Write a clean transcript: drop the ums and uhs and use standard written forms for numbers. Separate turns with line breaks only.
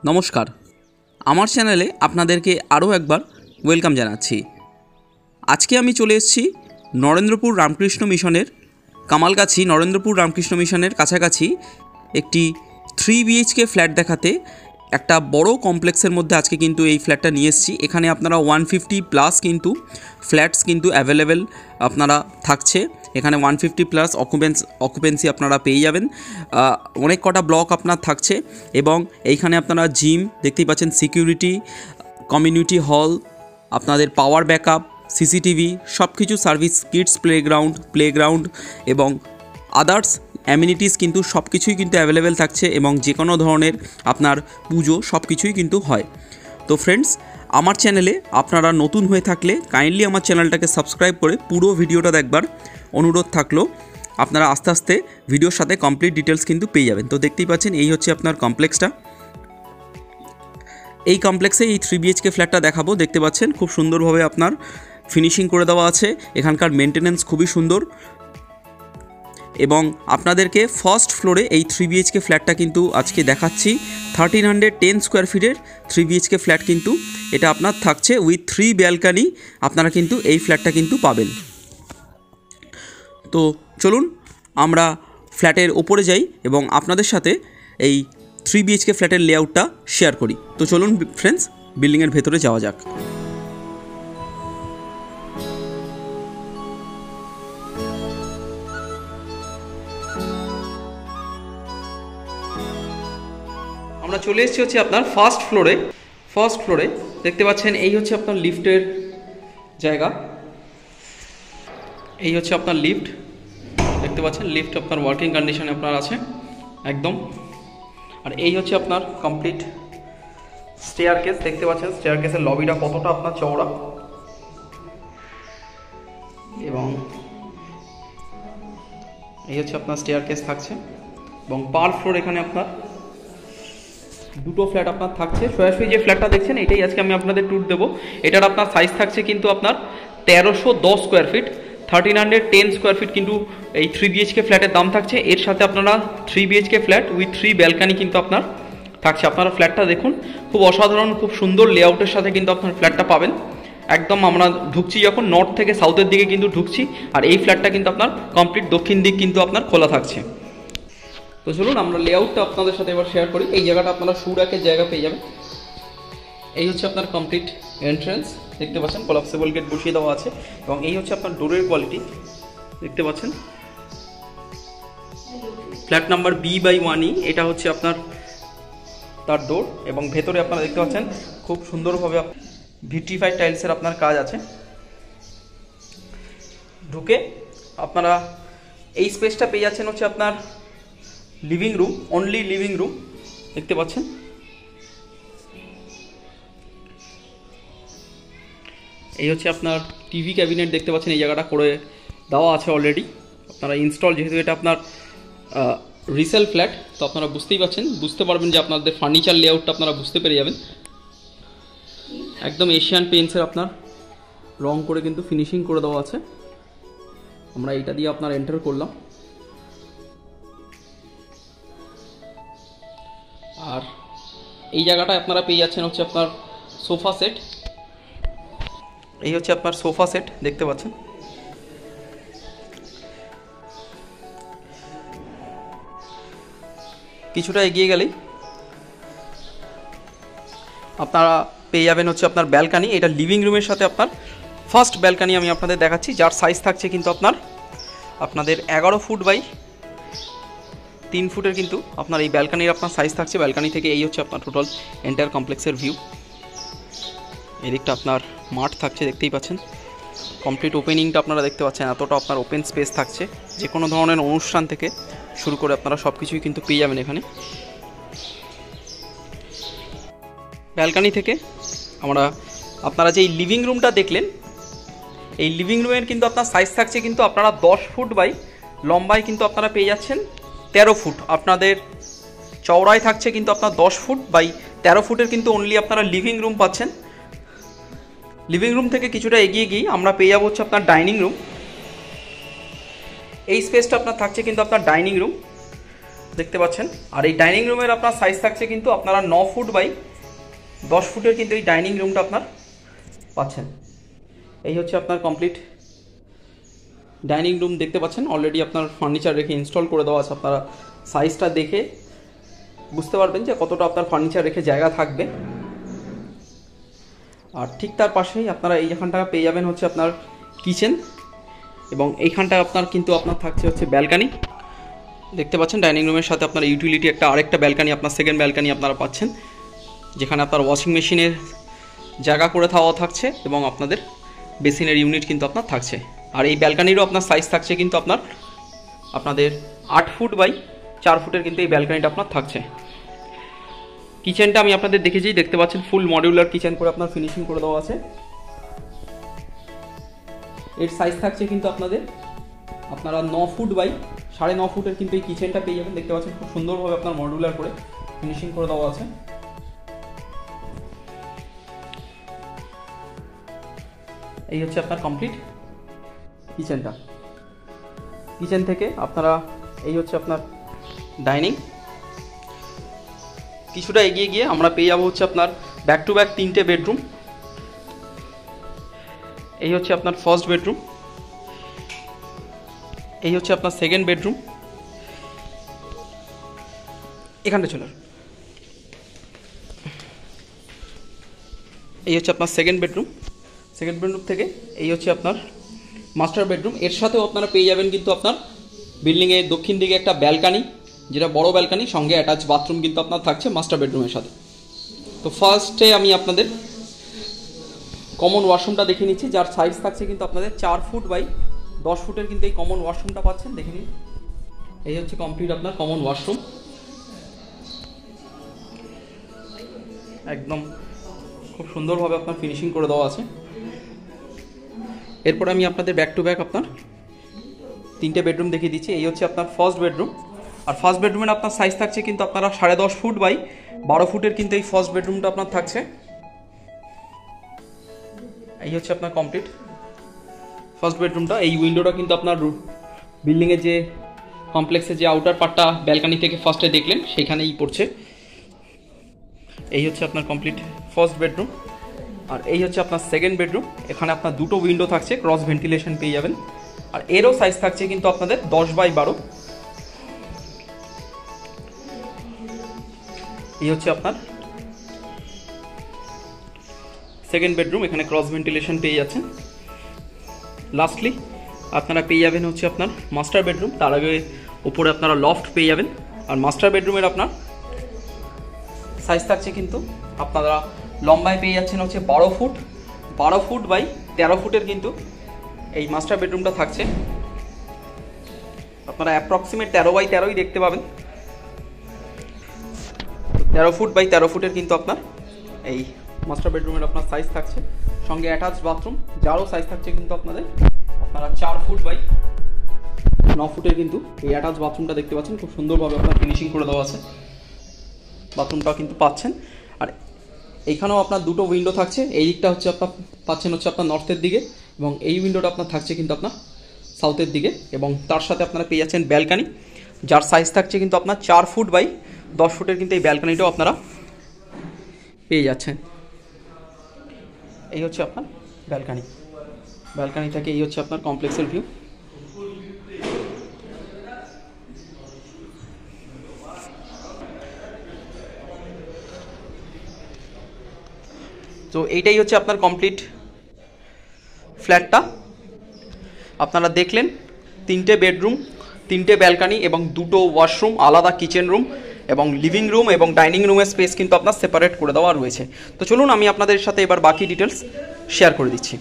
নমস্কার, আমার চ্যানেলে আপনাদেরকে আরও একবার ওয়েলকাম জানাচ্ছি। আজকে আমি চলে এসেছি নরেন্দ্রপুর রামকৃষ্ণ মিশনের কামালগাছি নরেন্দ্রপুর রামকৃষ্ণ মিশনের কাছাকাছি একটি 3 BHK ফ্ল্যাট দেখাতে। একটা বড় কমপ্লেক্সের মধ্যে আজকে কিন্তু এই ফ্ল্যাটটা নিয়ে এসেছি। এখানে আপনারা 150+ কিন্তু ফ্ল্যাটস কিন্তু অ্যাভেলেবেল আপনারা থাকছে। এখানে 150+ অকুপেন্সি আপনারা পেয়ে যাবেন। অনেক কটা ব্লক আপনার থাকছে এবং এইখানে আপনারা জিম দেখতেই পাচ্ছেন, সিকিউরিটি, কমিউনিটি হল, আপনাদের পাওয়ার ব্যাকআপ, সিসিটিভি সব কিছু সার্ভিস, কিডস প্লেগ্রাউন্ড এবং আদার্স অ্যামিনিটিস কিন্তু সব কিছুই কিন্তু অ্যাভেলেবেল থাকছে এবং যে কোনো ধরনের আপনার পুজো সব কিছুই কিন্তু হয়। তো ফ্রেন্ডস, আমার চ্যানেলে আপনারা নতুন হয়ে থাকলে কাইন্ডলি আমার চ্যানেলটাকে সাবস্ক্রাইব করে পুরো ভিডিওটা দেখবার অনুরোধ থাকলো। আপনারা আস্তে আস্তে ভিডিওর সাথে কমপ্লিট ডিটেলস কিন্তু পেয়ে যাবেন। তো দেখতেই পাচ্ছেন এই হচ্ছে আপনার কমপ্লেক্সটা। এই কমপ্লেক্সে এই 3 BHK ফ্ল্যাটটা দেখাবো। দেখতে পাচ্ছেন খুব সুন্দরভাবে আপনার ফিনিশিং করে দেওয়া আছে। এখানকার মেনটেনেন্স খুবই সুন্দর এবং আপনাদেরকে ফার্স্ট ফ্লোরে এই 3 BHK ফ্ল্যাটটা কিন্তু আজকে দেখাচ্ছি। 1310 স্কোয়ার ফিটের 3 BHK ফ্ল্যাট কিন্তু এটা আপনার থাকছে উইথ 3 ব্যালকানি। আপনারা কিন্তু এই ফ্ল্যাটটা কিন্তু পাবেন। তো চলুন আমরা ফ্ল্যাটের ওপরে যাই এবং আপনাদের সাথে এই 3 BHK ফ্ল্যাটের লেআউটটা শেয়ার করি। তো চলুন ফ্রেন্ডস, বিল্ডিংয়ের ভেতরে যাওয়া যাক। আমরা চলে এসেছি হচ্ছে আপনার ফার্স্ট ফ্লোরে দেখতে পাচ্ছেন এই হচ্ছে আপনার লিফটের জায়গা। এই হচ্ছে আপনার লিফট, দেখতে পাচ্ছেন লিফট আপনার ওয়ার্কিং কন্ডিশনে আপনার আছে একদম। আর এই হচ্ছে আপনার কমপ্লিট স্টেয়ারকেস, দেখতে পাচ্ছেন স্টেয়ারকেসের লবিটা কতটা আপনার চওড়া এবং এই হচ্ছে আপনার স্টেয়ারকেস থাকছে এবং পার ফ্লোর এখানে আপনার দুটো ফ্ল্যাট আপনার থাকছে। সরাসরি যে ফ্ল্যাটটা দেখছেন এটাই আজকে আমি আপনাদের ট্যুর দেবো। এটার আপনার সাইজ থাকছে কিন্তু আপনার 1310 স্কোয়ার ফিট, 1310 স্কোয়ার ফিট কিন্তু এই 3 BHK ফ্ল্যাটের দাম থাকছে। এর সাথে আপনারা 3 BHK ফ্ল্যাট উইথ 3 ব্যালকানি কিন্তু আপনার থাকছে। আপনারা ফ্ল্যাটটা দেখুন, খুব অসাধারণ, খুব সুন্দর লেআউটের সাথে কিন্তু আপনার ফ্ল্যাটটা পাবেন। একদম আমরা ঢুকছি যখন নর্থ থেকে সাউথের দিকে কিন্তু ঢুকছি, আর এই ফ্ল্যাটটা কিন্তু আপনার কমপ্লিট দক্ষিণ দিক কিন্তু আপনার খোলা থাকছে। তো চলুন আমরা লেআউটটা আপনাদের সাথে এবার শেয়ার করি। এই জায়গাটা আপনারা সুরাকের জায়গা পেয়ে যাবেন। এই হচ্ছে আপনার কমপ্লিট এন্ট্রেন্স, দেখতে পাচ্ছেন কলাপসেবল গেট বসিয়ে দেওয়া আছে এবং এই হচ্ছে আপনার ডোরের কোয়ালিটি, দেখতে পাচ্ছেন ফ্ল্যাট নাম্বার B/1E এটা হচ্ছে আপনার তার ডোর এবং ভেতরে আপনারা দেখতে পাচ্ছেন খুব সুন্দরভাবে ভিট্রিফাইড টাইলসের আপনার কাজ আছে। ঢুকে আপনারা এই স্পেসটা পেয়ে যাচ্ছেন হচ্ছে আপনার living room, only living room, দেখতে পাচ্ছেন। এই হচ্ছে আপনার টিভি ক্যাবিনেট, দেখতে পাচ্ছেন এই জায়গাটা করে দেওয়া আছে অলরেডি আপনারা ইনস্টল। যেহেতু এটা আপনার রিসেল ফ্ল্যাট, তো আপনারা বুঝতে পারবেন যে আপনাদের ফার্নিচার লেআউটটা আপনারা বুঝতে পেরে যাবেন। একদম এশিয়ান পেইন্টসের আপনার রং করে কিন্তু ফিনিশিং করে দেওয়া আছে। আমরা এটা দিয়ে আপনার এন্টার করলাম। আর এই জায়গাটায় আপনারা পেয়ে যাচ্ছেন হচ্ছে আপনার সোফা সেট। এই হচ্ছে আপনার সোফা সেট, দেখতে পাচ্ছেন। কিছুটা এগিয়ে গেলেই আপনারা পেয়ে যাবেন হচ্ছে আপনার ব্যালকানি। এটা লিভিং রুমের সাথে আপনার ফার্স্ট ব্যালকানি আমি আপনাদের দেখাচ্ছি, যার সাইজ থাকছে কিন্তু আপনাদের 11 ফুট বাই 3 ফুটের কিন্তু আপনার এই ব্যালকানির আপনার সাইজ থাকছে। ব্যালকানি থেকে এই হচ্ছে আপনার টোটাল এন্টায়ার কমপ্লেক্সের ভিউ। এদিকটা আপনার মাঠ থাকছে, দেখতেই পাচ্ছেন কমপ্লিট ওপেনিংটা আপনারা দেখতে পাচ্ছেন। এতটা আপনার ওপেন স্পেস থাকছে, যে কোনো ধরনের অনুষ্ঠান থেকে শুরু করে আপনারা সব কিছুই কিন্তু পেয়ে যাবেন এখানে। ব্যালকানি থেকে আপনারা যে এই লিভিং রুমটা দেখলেন, এই লিভিং রুমের কিন্তু আপনার সাইজ থাকছে কিন্তু আপনারা 10 ফুট বাই লম্বায় কিন্তু আপনারা পেয়ে যাচ্ছেন 13 ফুট। আপনাদের চওড়ায় থাকছে কিন্তু আপনার 10 ফুট বাই 13 ফুটের কিন্তু অনলি আপনারা লিভিং রুম পাচ্ছেন। লিভিং রুম থেকে কিছুটা এগিয়ে গিয়ে আমরা পেয়ে যাবো হচ্ছে আপনার ডাইনিং রুম। এই স্পেসটা আপনার থাকছে কিন্তু আপনার ডাইনিং রুম। দেখতে পাচ্ছেন। আর এই ডাইনিং রুমের আপনার সাইজ থাকছে কিন্তু আপনারা 9 ফুট বাই 10 ফুটের কিন্তু এই ডাইনিং রুমটা আপনার পাচ্ছেন। এই হচ্ছে আপনার কমপ্লিট ডাইনিং রুম দেখতে পাচ্ছেন। অলরেডি আপনার ফার্নিচার রেখে ইনস্টল করে দেওয়া আছে। আপনারা সাইজটা দেখে বুঝতে পারবেন যে কতটা আপনার ফার্নিচার রেখে জায়গা থাকবে। আর ঠিক তার পাশেই আপনারা এইখানটা পেয়ে যাবেন হচ্ছে আপনার কিচেন, এবং এইখানটা আপনার কিন্তু আপনার থাকছে হচ্ছে ব্যালকানি। দেখতে পাচ্ছেন ডাইনিং রুমের সাথে আপনার ইউটিলিটি আরেকটা ব্যালকানি, আপনার সেকেন্ড ব্যালকানি আপনারা পাচ্ছেন, যেখানে আপনার ওয়াশিং মেশিনের জায়গা করে দেওয়া থাকছে এবং আপনাদের বেসিনের ইউনিট কিন্তু আপনার থাকছে। আর এই ব্যালকানিরও আপনার সাইজ থাকছে কিন্তু আপনাদের 8 ফুট বাই 4 ফুটের কিন্তু এই ব্যালকানিটা আপনার থাকছে। কিচেনটা আমি আপনাদের দেখেছি, দেখতে পাচ্ছেন ফুল মডিউলার কিচেন করে আপনার ফিনিশিং করে দেওয়া আছে। এর সাইজ থাকছে কিন্তু আপনারা 9 ফুট বাই 9.5 ফুটের কিন্তু এই কিচেনটা পেয়ে যাবেন। দেখতে পাচ্ছেন খুব সুন্দরভাবে আপনার মডিউলার করে ফিনিশিং করে দেওয়া আছে। এই হচ্ছে আপনার কমপ্লিট কিচেনটা। কিচেন থেকে আপনারা এই হচ্ছে আপনার ডাইনিং। কিছুটা এগিয়ে গিয়ে আমরা পেয়ে যাবো হচ্ছে আপনার ব্যাক টু ব্যাক 3টে বেডরুম। এই হচ্ছে আপনার ফার্স্ট বেডরুম, এই হচ্ছে আপনার সেকেন্ড বেডরুম। এখানটা চলে এই হচ্ছে আপনার সেকেন্ড বেডরুম। সেকেন্ড বেডরুম থেকে এই হচ্ছে আপনার মাস্টার বেডরুম। এর সাথেও আপনারা পেয়ে যাবেন কিন্তু আপনার বিল্ডিংয়ের দক্ষিণ দিকে একটা ব্যালকানি, যেটা বড় ব্যালকানি, সঙ্গে অ্যাটাচ বাথরুম কিন্তু আপনার থাকছে মাস্টার বেডরুমের সাথে। তো ফার্স্টে আমি আপনাদের কমন ওয়াশরুমটা দেখে নিচ্ছি, যার সাইজ থাকছে কিন্তু আপনাদের 4 ফুট বাই 10 ফুটের কিন্তু এই কমন ওয়াশরুমটা পাচ্ছেন। দেখে নিন, এই হচ্ছে কমপ্লিট আপনার কমন ওয়াশরুম। একদম খুব সুন্দরভাবে আপনার ফিনিশিং করে দেওয়া আছে। এরপর আমি আপনাদের ব্যাক টু ব্যাক আপনার 3টে বেডরুম দেখিয়ে দিচ্ছি। এই হচ্ছে আপনার ফার্স্ট বেডরুম। আর ফার্স্ট বেডরুমের আপনার সাইজ থাকছে কিন্তু আপনারা 10.5 ফুট বাই 12 ফুটের কিন্তু এই ফার্স্ট বেডরুমটা আপনার থাকছে। এই হচ্ছে আপনার কমপ্লিট ফার্স্ট বেডরুমটা। এই উইন্ডোটা কিন্তু আপনার বিল্ডিংয়ের যে কমপ্লেক্সের যে আউটার পার্টটা ব্যালকানি থেকে ফার্স্টে দেখলেন সেইখানেই পড়ছে। এই হচ্ছে আপনার কমপ্লিট ফার্স্ট বেডরুম। আর এই হচ্ছে আপনার সেকেন্ড বেডরুম। এখানে আপনার 2টো উইন্ডো থাকছে, ক্রস ভেন্টিলেশন পেয়ে যাবেন। আর এরও সাইজ থাকছে কিন্তু আপনাদের 10 বাই 12। এই হচ্ছে আপনার সেকেন্ড বেডরুম, এখানে ক্রস ভেন্টিলেশন পেয়ে যাচ্ছেন। লাস্টলি আপনারা পেয়ে যাবেন হচ্ছে আপনার মাস্টার বেডরুম। তার আগে উপরে আপনারা লফট পেয়ে যাবেন। আর মাস্টার বেডরুমের আপনার সাইজ থাকছে কিন্তু আপনারা লম্বায় পেয়ে যাচ্ছেন হচ্ছে 12 ফুট বাই 13 ফুটের কিন্তু এই মাস্টার বেডরুমটা থাকছে। আপনারা অ্যাপ্রক্সিমেট 13 বাই 13ই দেখতে পাবেন। 13 ফুট বাই 13 ফুটের কিন্তু আপনার এই মাস্টার বেডরুমের আপনার সাইজ থাকছে, সঙ্গে অ্যাটাচ বাথরুম, যারও সাইজ থাকছে কিন্তু আপনারা 4 ফুট বাই 9 ফুটের কিন্তু এই অ্যাটাচ বাথরুমটা দেখতে পাচ্ছেন। খুব সুন্দরভাবে আপনার ফিনিশিং করে দেওয়া আছে, বাথরুমটাও কিন্তু পাচ্ছেন। আর এইখানেও আপনার 2টো উইন্ডো থাকছে। এই দিকটা হচ্ছে আপনার পাচ্ছেন হচ্ছে আপনার নর্থের দিকে, এবং এই উইন্ডোটা আপনার থাকছে কিন্তু আপনার সাউথের দিকে। এবং তার সাথে আপনারা পেয়ে যাচ্ছেন ব্যালকানি, যার সাইজ থাকছে কিন্তু আপনার 4 ফুট বাই 10 ফুটের কিন্তু এই ব্যালকানিটাও আপনারা পেয়ে যাচ্ছেন। এই হচ্ছে আপনার ব্যালকানি থেকে এই হচ্ছে আপনার কমপ্লেক্সের ভিউ। তো এইটাই হচ্ছে আপনার কমপ্লিট ফ্ল্যাটটা। আপনারা দেখলেন 3টে বেডরুম, 3টে ব্যালকানি এবং 2টো ওয়াশরুম, আলাদা কিচেন রুম এবং লিভিং রুম এবং ডাইনিং রুমের স্পেস কিন্তু আপনার সেপারেট করে দেওয়া রয়েছে। তো চলুন আমি আপনাদের সাথে এবার বাকি ডিটেলস শেয়ার করে দিচ্ছি।